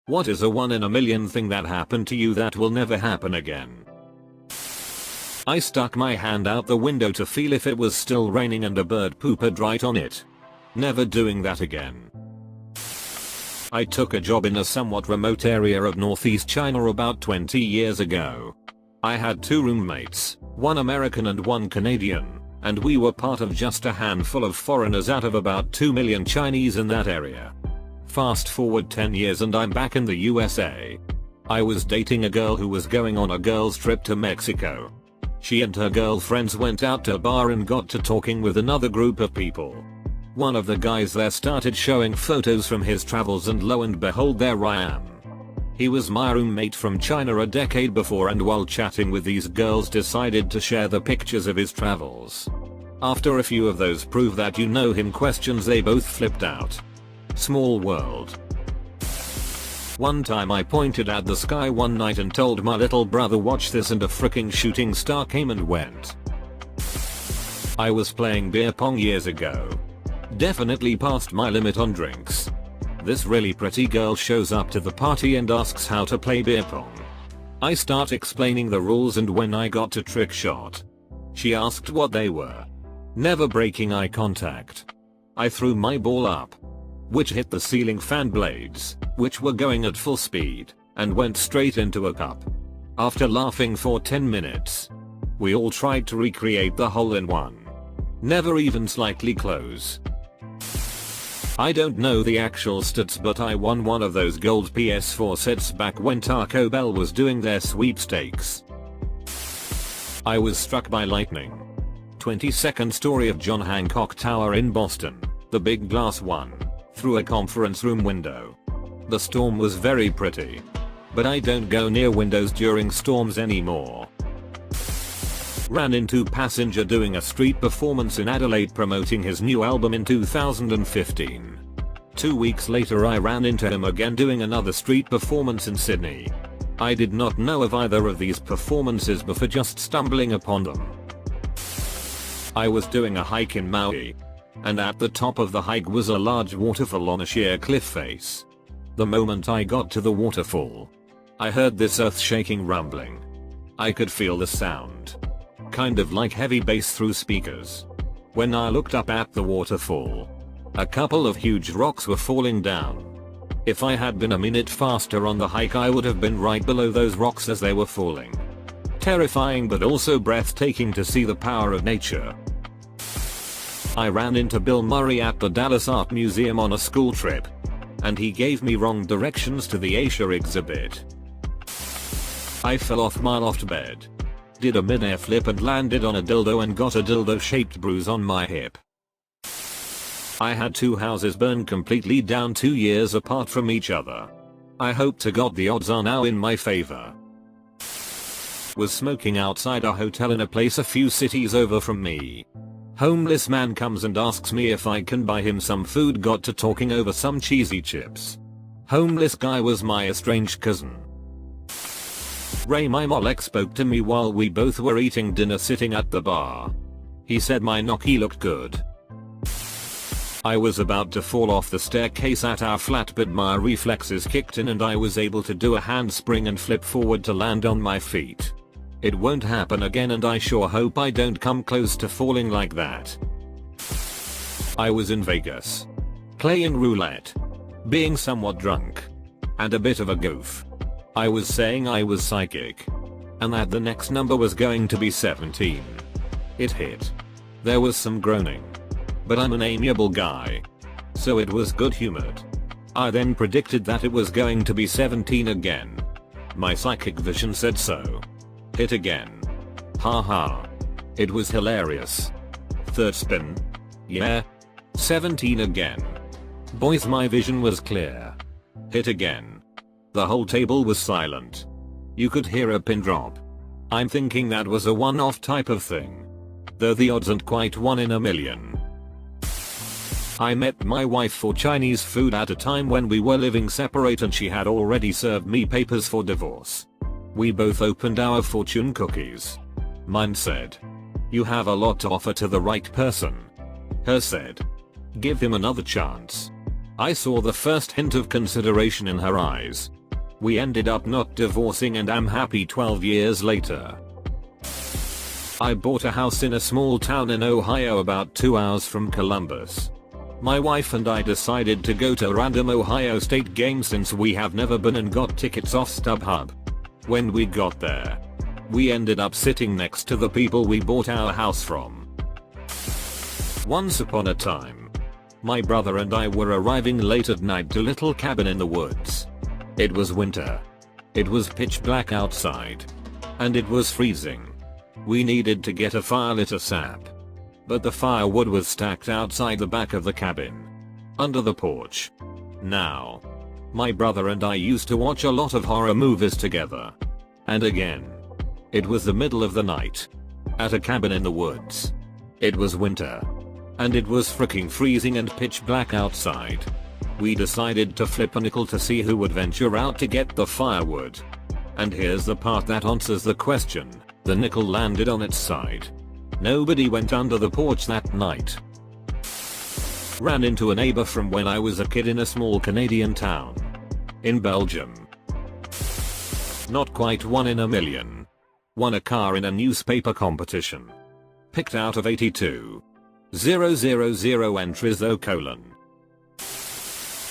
What is a 1 in a million thing that happened to you that will never happen again? I stuck my hand out the window to feel if it was still raining and a bird pooped right on it. Never doing that again. I took a job in a somewhat remote area of northeast China about 20 years ago. I had 2 roommates, one American and one Canadian, and we were part of just a handful of foreigners out of about 2 million Chinese in that area. Fast forward 10 years and I'm back in the USA. I was dating a girl who was going on a girls trip to Mexico. She and her girlfriends went out to a bar and got to talking with another group of people. One of the guys there started showing photos from his travels and lo and behold there I am. He was my roommate from China a decade before and while chatting with these girls decided to share the pictures of his travels. After a few of those prove that you know him questions they both flipped out. Small world. One time I pointed at the sky one night and told my little brother watch this and a freaking shooting star came and went. I was playing beer pong years ago. Definitely past my limit on drinks. This really pretty girl shows up to the party and asks how to play beer pong. I start explaining the rules and when I got to trick shot, she asked what they were. Never breaking eye contact. I threw my ball up, which hit the ceiling fan blades, which were going at full speed, and went straight into a cup. After laughing for 10 minutes, we all tried to recreate the hole-in-one. Never even slightly close. I don't know the actual stats but I won one of those gold PS4 sets back when Taco Bell was doing their sweepstakes. I was struck by lightning. 22nd story of John Hancock Tower in Boston, the big glass one, through a conference room window. The storm was very pretty. But I don't go near windows during storms anymore. Ran into passenger doing a street performance in Adelaide promoting his new album in 2015. 2 weeks later I ran into him again doing another street performance in Sydney. I did not know of either of these performances before just stumbling upon them. I was doing a hike in Maui. And at the top of the hike was a large waterfall on a sheer cliff face. The moment I got to the waterfall, I heard this earth-shaking rumbling. I could feel the sound. Kind of like heavy bass through speakers. When I looked up at the waterfall, a couple of huge rocks were falling down. If I had been a minute faster on the hike I would have been right below those rocks as they were falling. Terrifying but also breathtaking to see the power of nature. I ran into Bill Murray at the Dallas Art Museum on a school trip. And he gave me wrong directions to the Asia exhibit. I fell off my loft bed. Did a mid-air flip and landed on a dildo and got a dildo-shaped bruise on my hip. I had 2 houses burn completely down 2 years apart from each other. I hope to God the odds are now in my favor. Was smoking outside a hotel in a place a few cities over from me. Homeless man comes and asks me if I can buy him some food. Got to talking over some cheesy chips. Homeless guy was my estranged cousin. Ray my Molek spoke to me while we both were eating dinner sitting at the bar. He said my gnocchi looked good. I was about to fall off the staircase at our flat but my reflexes kicked in and I was able to do a handspring and flip forward to land on my feet. It won't happen again and I sure hope I don't come close to falling like that. I was in Vegas. Playing roulette. Being somewhat drunk. And a bit of a goof. I was saying I was psychic. And that the next number was going to be 17. It hit. There was some groaning. But I'm an amiable guy. So it was good humored. I then predicted that it was going to be 17 again. My psychic vision said so. Hit again. Haha. It was hilarious. Third spin. Yeah. 17 again. Boys, my vision was clear. Hit again. The whole table was silent. You could hear a pin drop. I'm thinking that was a one-off type of thing. Though the odds aren't quite 1 in a million. I met my wife for Chinese food at a time when we were living separate and she had already served me papers for divorce. We both opened our fortune cookies. Mine said, "You have a lot to offer to the right person." Hers said, "Give him another chance." I saw the first hint of consideration in her eyes. We ended up not divorcing and I'm happy 12 years later. I bought a house in a small town in Ohio about 2 hours from Columbus. My wife and I decided to go to a random Ohio State game since we have never been and got tickets off StubHub. When we got there, we ended up sitting next to the people we bought our house from. Once upon a time, my brother and I were arriving late at night to a little cabin in the woods. It was winter. It was pitch black outside. And it was freezing. We needed to get a fire lit ASAP. But the firewood was stacked outside the back of the cabin. Under the porch. Now, my brother and I used to watch a lot of horror movies together. And again, it was the middle of the night. At a cabin in the woods. It was winter. And it was freaking freezing and pitch black outside. We decided to flip a nickel to see who would venture out to get the firewood. And here's the part that answers the question. The nickel landed on its side. Nobody went under the porch that night. Ran into a neighbor from when I was a kid in a small Canadian town. In Belgium. Not quite one in a million. Won a car in a newspaper competition. Picked out of 82. 000 entries though colon.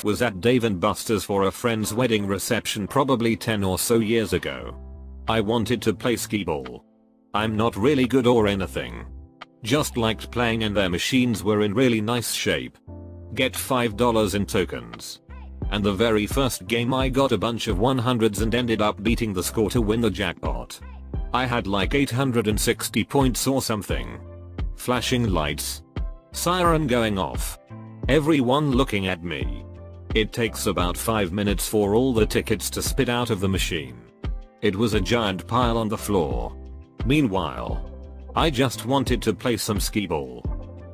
Was at Dave & Buster's for a friend's wedding reception probably 10 or so years ago. I wanted to play skee ball. I'm not really good or anything. Just liked playing and their machines were in really nice shape. Get $5 in tokens. And the very first game I got a bunch of 100s and ended up beating the score to win the jackpot. I had like 860 points or something. Flashing lights. Siren going off. Everyone looking at me. It takes about 5 minutes for all the tickets to spit out of the machine. It was a giant pile on the floor. Meanwhile, I just wanted to play some skee ball.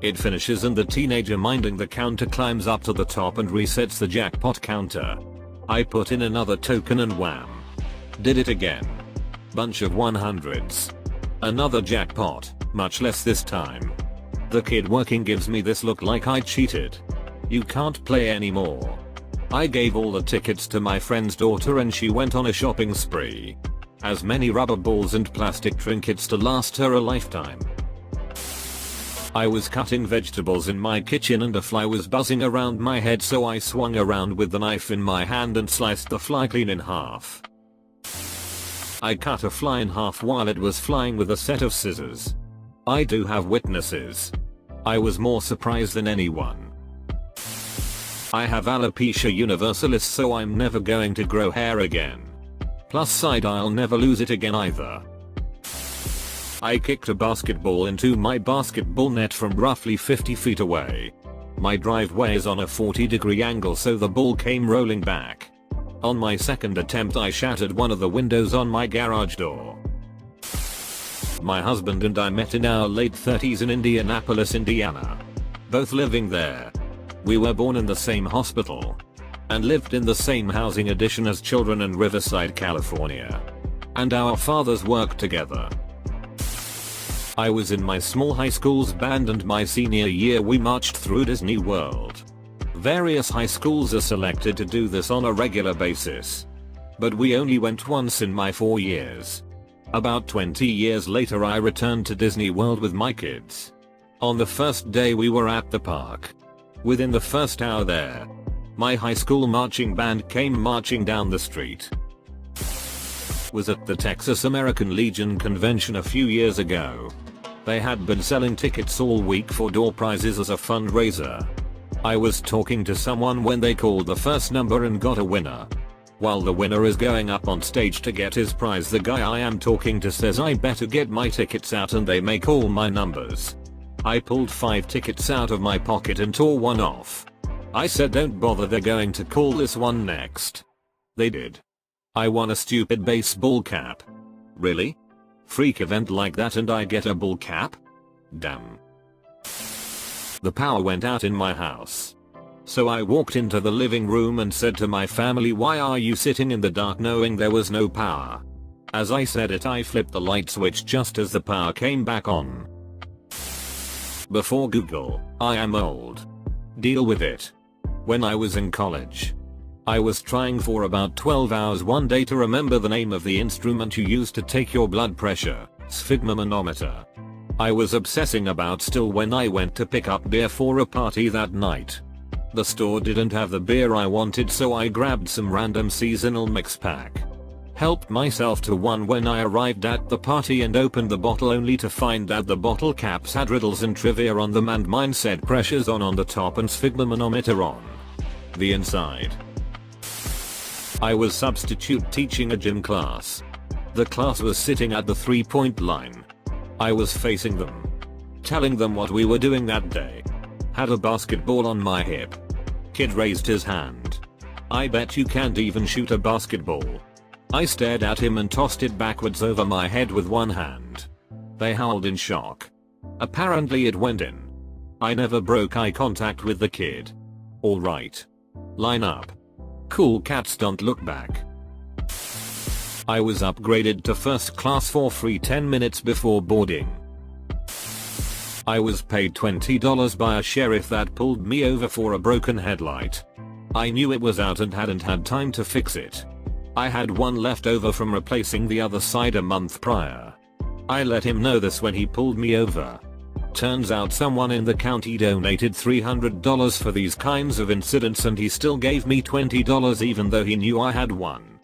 It finishes and the teenager minding the counter climbs up to the top and resets the jackpot counter. I put in another token and wham. Did it again. Bunch of 100s. Another jackpot, much less this time. The kid working gives me this look like I cheated. You can't play anymore. I gave all the tickets to my friend's daughter and she went on a shopping spree. As many rubber balls and plastic trinkets to last her a lifetime. I was cutting vegetables in my kitchen and a fly was buzzing around my head, so I swung around with the knife in my hand and sliced the fly clean in half. I cut a fly in half while it was flying with a set of scissors. I do have witnesses. I was more surprised than anyone. I have alopecia universalis, so I'm never going to grow hair again. Plus side, I'll never lose it again either. I kicked a basketball into my basketball net from roughly 50 feet away. My driveway is on a 40-degree angle, so the ball came rolling back. On my second attempt I shattered one of the windows on my garage door. My husband and I met in our late 30s in Indianapolis, Indiana. Both living there. We were born in the same hospital. And lived in the same housing addition as children in Riverside, California. And our fathers worked together. I was in my small high school's band and my senior year we marched through Disney World. Various high schools are selected to do this on a regular basis. But we only went once in my 4 years. About 20 years later I returned to Disney World with my kids. On the first day we were at the park. Within the first hour there, my high school marching band came marching down the street. Was at the Texas American Legion convention a few years ago. They had been selling tickets all week for door prizes as a fundraiser. I was talking to someone when they called the first number and got a winner. While the winner is going up on stage to get his prize, the guy I am talking to says I better get my tickets out and they make all my numbers. I pulled 5 tickets out of my pocket and tore one off. I said don't bother, they're going to call this one next. They did. I won a stupid baseball cap. Really? Freak event like that and I get a ball cap? Damn. The power went out in my house. So I walked into the living room and said to my family, why are you sitting in the dark knowing there was no power? As I said it I flipped the light switch just as the power came back on. Before Google, I am old. Deal with it. When I was in college, I was trying for about 12 hours one day to remember the name of the instrument you use to take your blood pressure, sphygmomanometer. I was obsessing about still when I went to pick up beer for a party that night. The store didn't have the beer I wanted, so I grabbed some random seasonal mix pack. Helped myself to one when I arrived at the party and opened the bottle only to find that the bottle caps had riddles and trivia on them and mine said pressures on the top and sphygmomanometer on the inside. I was substitute teaching a gym class. The class was sitting at the 3-point line. I was facing them, telling them what we were doing that day. Had a basketball on my hip. Kid raised his hand. I bet you can't even shoot a basketball. I stared at him and tossed it backwards over my head with one hand. They howled in shock. Apparently it went in. I never broke eye contact with the kid. Alright. Line up. Cool cats don't look back. I was upgraded to first class for free 10 minutes before boarding. I was paid $20 by a sheriff that pulled me over for a broken headlight. I knew it was out and hadn't had time to fix it. I had one left over from replacing the other side a month prior. I let him know this when he pulled me over. Turns out someone in the county donated $300 for these kinds of incidents and he still gave me $20 even though he knew I had one.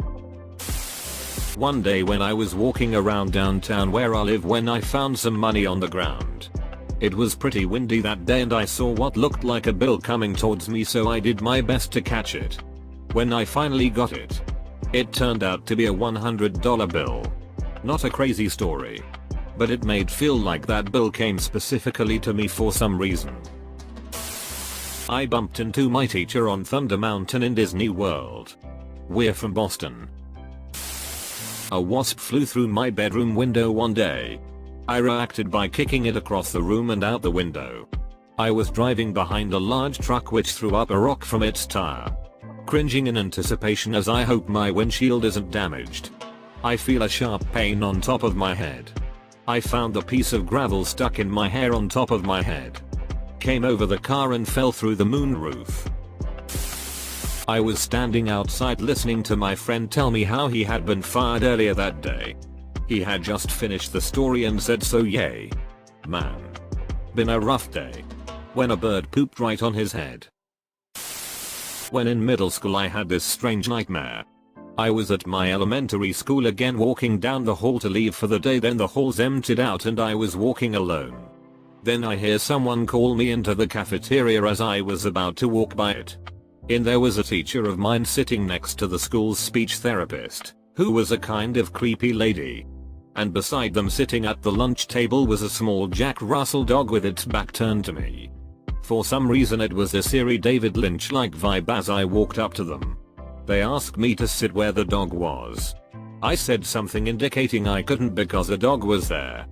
One day when I was walking around downtown where I live when I found some money on the ground. It was pretty windy that day and I saw what looked like a bill coming towards me, so I did my best to catch it. When I finally got it, it turned out to be a $100 bill. Not a crazy story, but it made feel like that bill came specifically to me for some reason. I bumped into my teacher on Thunder Mountain in Disney World. We're from Boston. A wasp flew through my bedroom window one day. I reacted by kicking it across the room and out the window. I was driving behind a large truck which threw up a rock from its tire. Cringing in anticipation as I hope my windshield isn't damaged. I feel a sharp pain on top of my head. I found the piece of gravel stuck in my hair on top of my head. Came over the car and fell through the moonroof. I was standing outside listening to my friend tell me how he had been fired earlier that day. He had just finished the story and said, so yay. Man. Been a rough day. When a bird pooped right on his head. When in middle school I had this strange nightmare. I was at my elementary school again walking down the hall to leave for the day, then the halls emptied out and I was walking alone. Then I hear someone call me into the cafeteria as I was about to walk by it. In there was a teacher of mine sitting next to the school's speech therapist, who was a kind of creepy lady. And beside them sitting at the lunch table was a small Jack Russell dog with its back turned to me. For some reason it was a eerie David Lynch-like vibe as I walked up to them. They asked me to sit where the dog was. I said something indicating I couldn't because the dog was there.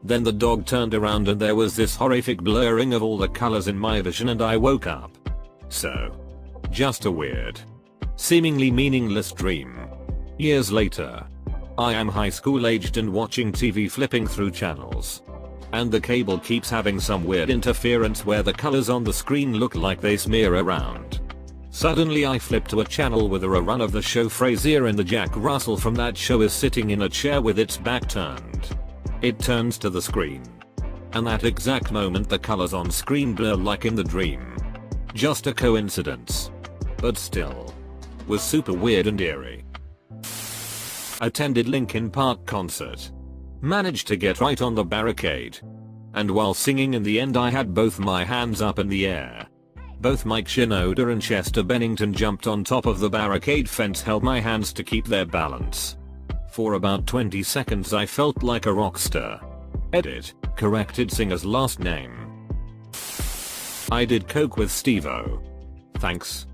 Then the dog turned around and there was this horrific blurring of all the colors in my vision and I woke up. So, just a weird, seemingly meaningless dream. Years later, I am high school aged and watching TV flipping through channels. And the cable keeps having some weird interference where the colors on the screen look like they smear around. Suddenly I flip to a channel with a rerun of the show Frasier and the Jack Russell from that show is sitting in a chair with its back turned. It turns to the screen. And that exact moment the colors on screen blur like in the dream. Just a coincidence. But still. Was super weird and eerie. Attended Linkin Park concert. Managed to get right on the barricade. And while singing in the end I had both my hands up in the air. Both Mike Shinoda and Chester Bennington jumped on top of the barricade fence, held my hands to keep their balance. For about 20 seconds I felt like a rock star. Edit, corrected singer's last name. I did coke with Steve-O. Thanks.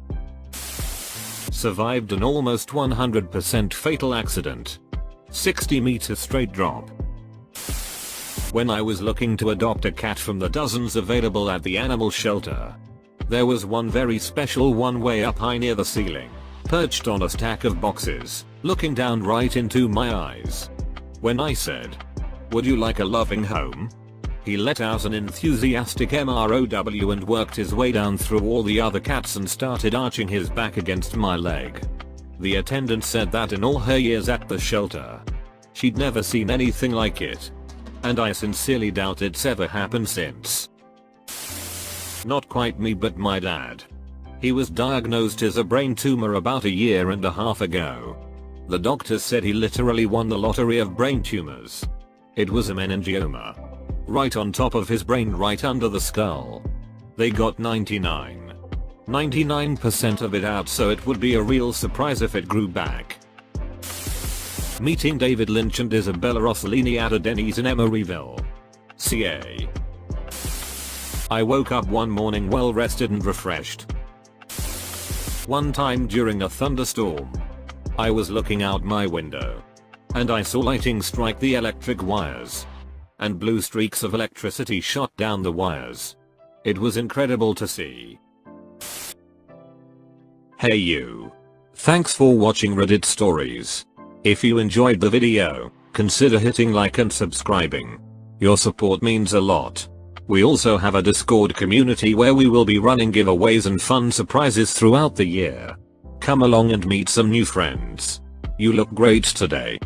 Survived an almost 100% fatal accident. 60-meter straight drop. When I was looking to adopt a cat from the dozens available at the animal shelter, there was one very special one way up high near the ceiling, perched on a stack of boxes, looking down right into my eyes. When I said, "Would you like a loving home?" He let out an enthusiastic MROW and worked his way down through all the other cats and started arching his back against my leg. The attendant said that in all her years at the shelter, she'd never seen anything like it. And I sincerely doubt it's ever happened since. Not quite me, but my dad. He was diagnosed as a brain tumor about a year and a half ago. The doctors said he literally won the lottery of brain tumors. It was a meningioma. Right on top of his brain, right under the skull. They got 99% of it out, so it would be a real surprise if it grew back. Meeting David Lynch and Isabella Rossellini at a Denny's in Emeryville, CA. I woke up one morning well rested and refreshed. One time during a thunderstorm, I was looking out my window, and I saw lightning strike the electric wires, and blue streaks of electricity shot down the wires. It was incredible to see. Hey you. Thanks for watching Reddit Stories. If you enjoyed the video, consider hitting like and subscribing. Your support means a lot. We also have a Discord community where we will be running giveaways and fun surprises throughout the year. Come along and meet some new friends. You look great today.